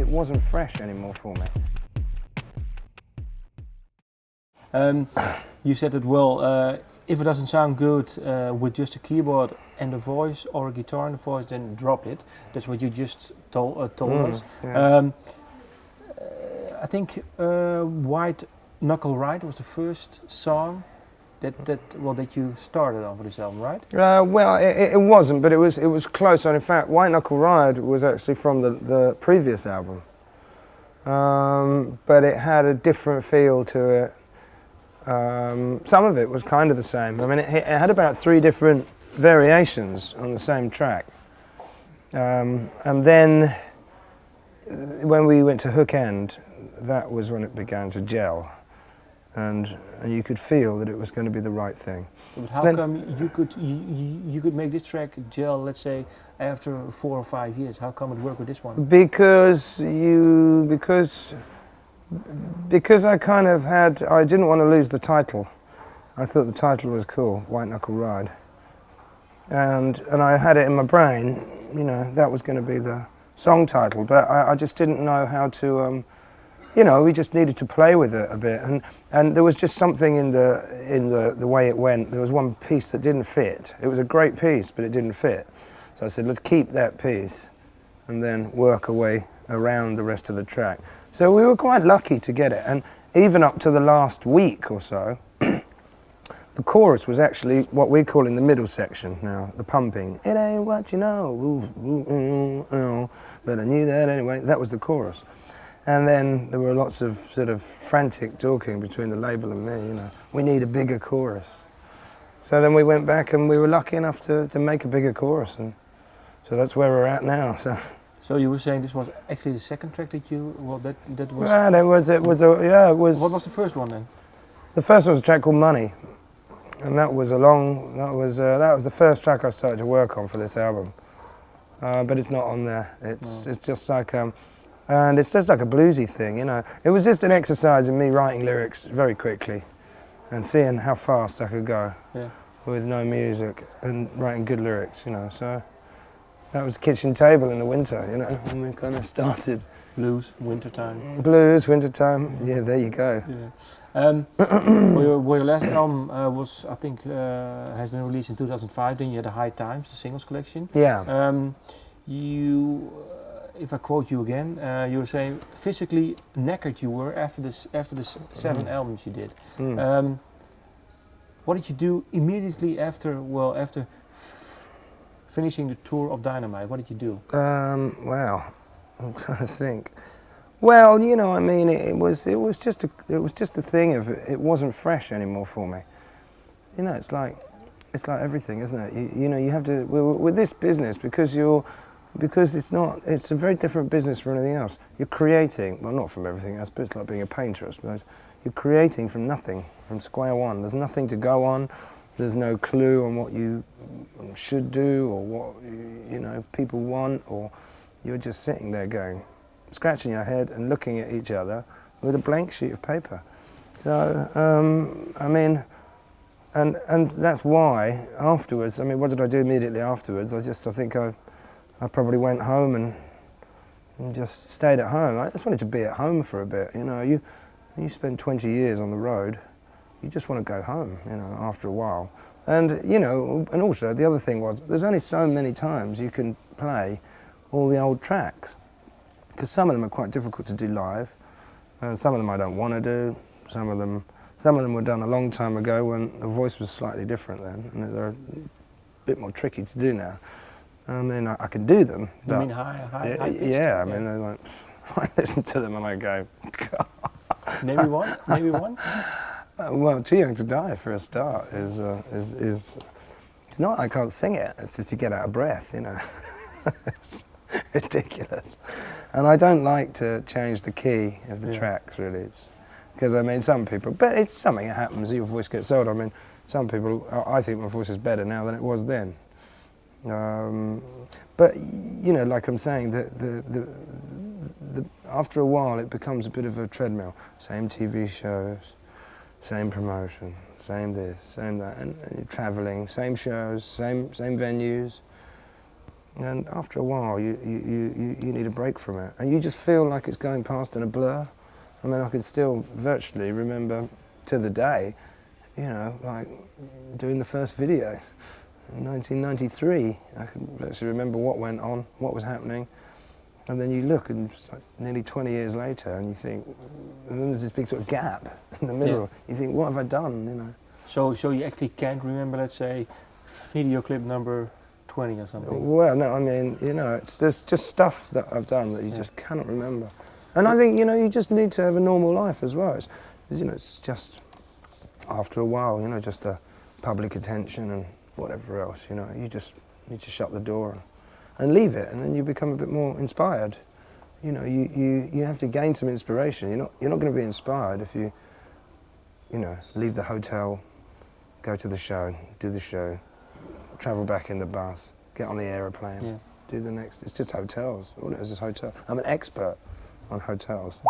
it wasn't fresh anymore for me. You said that, well, if it doesn't sound good with just a keyboard and a voice or a guitar and a voice, then drop it. That's what you just told us. Yeah. I think White Knuckle Ride was the first song that you started on for this album, right? Well, it wasn't, but it was close. And in fact, White Knuckle Ride was actually from the previous album, but it had a different feel to it. Some of it was kind of the same. I mean, it had about 3 different variations on the same track. And then when we went to Hook End, that was when it began to gel. And you could feel that it was going to be the right thing. But how come you could make this track gel, let's say, after 4 or 5 years? How come it worked with this one? Because I kind of I didn't want to lose the title. I thought the title was cool, White Knuckle Ride. And I had it in my brain, you know, that was going to be the song title, but I just didn't know how to, you know, we just needed to play with it a bit. And there was just something in the way it went. There was one piece that didn't fit. It was a great piece, but it didn't fit. So I said, let's keep that piece and then work our way around the rest of the track. So we were quite lucky to get it. And even up to the last week or so, the chorus was actually what we call in the middle section now, the pumping. It ain't what you know, ooh, ooh, ooh, ooh, but I knew that anyway. That was the chorus. And then there were lots of sort of frantic talking between the label and me, you know, we need a bigger chorus. So then we went back and we were lucky enough to make a bigger chorus. And so that's where we're at now. So you were saying this was actually the second track that you, well, that was... Well, it was... What was the first one then? The first one was a track called Money. And that was that was the first track I started to work on for this album. But it's not on there. It's just like, and it's just like a bluesy thing, you know. It was just an exercise in me writing lyrics very quickly and seeing how fast I could go with no music and writing good lyrics, you know. So that was kitchen table in the winter, you know, when we kind of started. Blues, wintertime. Blues, wintertime, yeah, there you go. Yeah. Well, your last album was, I think, has been released in 2005. Then you had the High Times, the singles collection. Yeah. If I quote you again, you were saying physically knackered you were after the 7 albums you did. What did you do immediately after? Well, after finishing the tour of Dynamite, what did you do? Well, I'm trying to think. Well, you know, I mean, it was just a thing of it wasn't fresh anymore for me. You know, it's like everything, isn't it? You know, you have to with this business because it's a very different business from anything else. You're creating, well, not from everything else, but it's like being a painter, I suppose. You're creating from nothing, from square one. There's nothing to go on. There's no clue on what you should do or what you know people want, or you're just sitting there going, scratching your head and looking at each other with a blank sheet of paper. So, I mean, and that's why afterwards, I mean, what did I do immediately afterwards? I think I probably went home and just stayed at home. I just wanted to be at home for a bit, you know. You spend 20 years on the road, you just want to go home, you know, after a while. And, you know, and also the other thing was, there's only so many times you can play all the old tracks, because some of them are quite difficult to do live, and some of them I don't want to do. Some of them were done a long time ago when the voice was slightly different then, and they're a bit more tricky to do now. I mean, I can do them. You mean high pitch? Yeah, I mean, they're like, I listen to them and I go, God. Maybe one? Maybe one? Well, Too Young to Die for a start is it's not I can't sing it, it's just you get out of breath, you know. It's ridiculous. And I don't like to change the key of the tracks, really. Because, I mean, some people, but it's something that happens, your voice gets old. I mean, some people, I think my voice is better now than it was then. But, you know, like I'm saying, after a while it becomes a bit of a treadmill. Same TV shows, same promotion, same this, same that, and you're travelling, same shows, same venues. And after a while, you need a break from it. And you just feel like it's going past in a blur. I mean, I can still virtually remember to the day, you know, like doing the first video in 1993. I can virtually remember what went on, what was happening. And then you look, and it's like nearly 20 years later, and you think, and then there's this big sort of gap in the middle. Yeah. You think, what have I done, you know? So you actually can't remember, let's say, video clip number 20 or something? Well, no, I mean, you know, there's just stuff that I've done that you just cannot remember. And I think, you know, you just need to have a normal life as well. You know, it's just, after a while, you know, just the public attention and whatever else, you know, you just need to shut the door and leave it, and then you become a bit more inspired. You know, you have to gain some inspiration. You're not going to be inspired if you know, leave the hotel, go to the show, do the show, travel back in the bus, get on the aeroplane, do the next. It's just hotels. All it is hotel. I'm an expert on hotels.